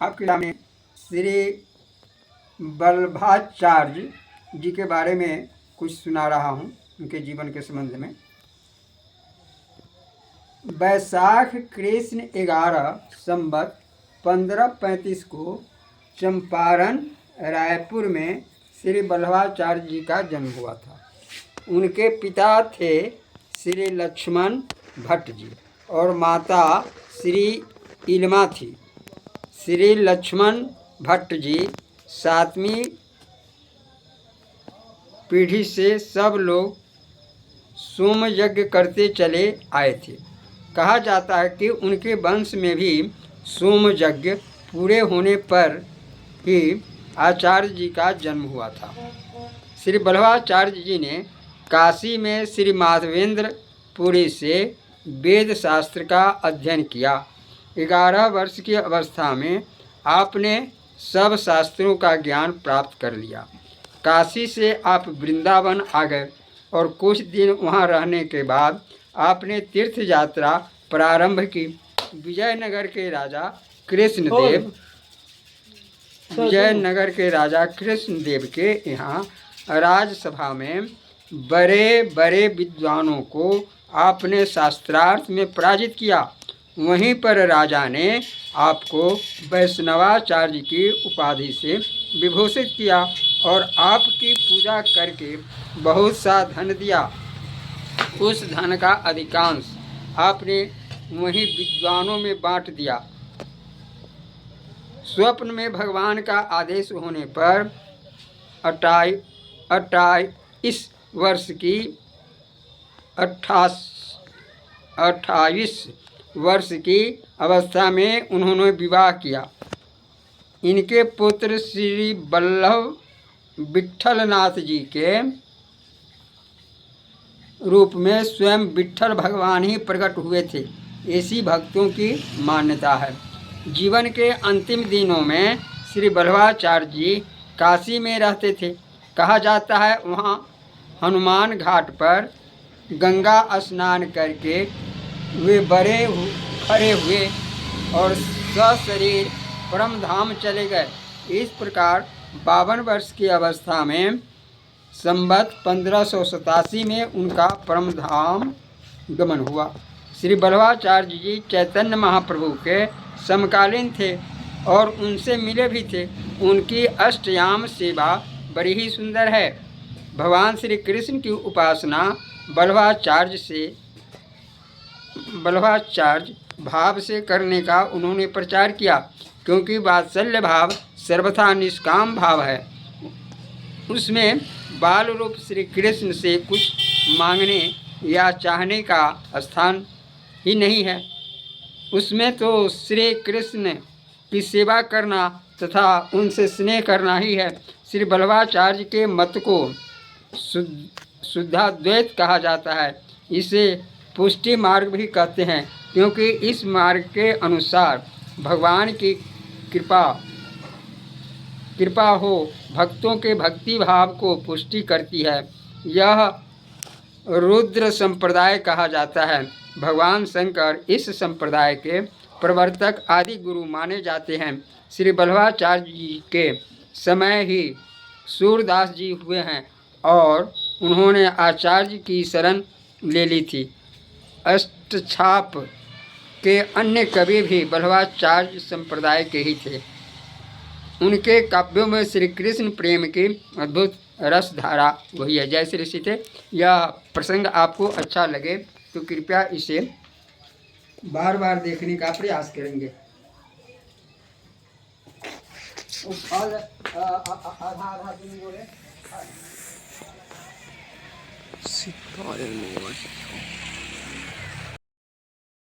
आपके सामने श्री वल्लभाचार्य जी के बारे में कुछ सुना रहा हूँ, उनके जीवन के संबंध में। वैशाख कृष्ण 11 संवत 1535 को चंपारण रायपुर में श्री वल्लभाचार्य जी का जन्म हुआ था। उनके पिता थे श्री लक्ष्मण भट्ट जी और माता श्री इल्मा थी। श्री लक्ष्मण भट्ट जी 7वीं पीढ़ी से सब लोग सोम यज्ञ करते चले आए थे। कहा जाता है कि उनके वंश में भी सोम यज्ञ पूरे होने पर ही आचार्य जी का जन्म हुआ था। श्री वल्लभाचार्य जी ने काशी में श्री माधवेंद्र पुरी से वेद शास्त्र का अध्ययन किया। 11 वर्ष की अवस्था में आपने सब शास्त्रों का ज्ञान प्राप्त कर लिया। काशी से आप वृंदावन आ गए और कुछ दिन वहां रहने के बाद आपने तीर्थ यात्रा प्रारंभ की। विजयनगर के राजा कृष्णदेव के यहाँ राजसभा में बड़े बड़े विद्वानों को आपने शास्त्रार्थ में पराजित किया। वहीं पर राजा ने आपको वैष्णवाचार्य की उपाधि से विभूषित किया और आपकी पूजा करके बहुत सा धन दिया। उस धन का अधिकांश आपने वहीं विद्वानों में बांट दिया। स्वप्न में भगवान का आदेश होने पर 28 वर्ष की अवस्था में उन्होंने विवाह किया। इनके पुत्र श्री वल्लभ विट्ठलनाथ जी के रूप में स्वयं विट्ठल भगवान ही प्रकट हुए थे, ऐसी भक्तों की मान्यता है। जीवन के अंतिम दिनों में श्री वल्लभाचार्य जी काशी में रहते थे। कहा जाता है वहाँ हनुमान घाट पर गंगा स्नान करके वे खड़े हुए और सशरीर परम धाम चले गए। इस प्रकार 52 वर्ष की अवस्था में संवत 1587 में उनका परम धाम गमन हुआ। श्री वल्लभाचार्य जी चैतन्य महाप्रभु के समकालीन थे और उनसे मिले भी थे। उनकी अष्टयाम सेवा बड़ी ही सुंदर है। भगवान श्री कृष्ण की उपासना वल्लभाचार्य भाव से करने का उन्होंने प्रचार किया, क्योंकि वात्सल्य भाव सर्वथा निष्काम भाव है। उसमें बाल रूप श्री कृष्ण से कुछ मांगने या चाहने का स्थान ही नहीं है। उसमें तो श्री कृष्ण की सेवा करना तथा उनसे स्नेह करना ही है। श्री वल्लभाचार्य के मत को शुद्धाद्वैत कहा जाता है। इसे पुष्टि मार्ग भी कहते हैं, क्योंकि इस मार्ग के अनुसार भगवान की कृपा हो भक्तों के भक्ति भाव को पुष्टि करती है। यह रुद्र संप्रदाय कहा जाता है। भगवान शंकर इस संप्रदाय के प्रवर्तक आदि गुरु माने जाते हैं। श्री वल्लभाचार्य जी के समय ही सूरदास जी हुए हैं और उन्होंने आचार्य की शरण ले ली थी। अष्टछाप के अन्य कवि भी वल्लभाचार्य संप्रदाय के ही थे। उनके काव्यों में श्री कृष्ण प्रेम की अद्भुत रस धारा वही है। जय श्री सीते। यह प्रसंग आपको अच्छा लगे तो कृपया इसे बार बार देखने का प्रयास करेंगे। आधा दिन बोले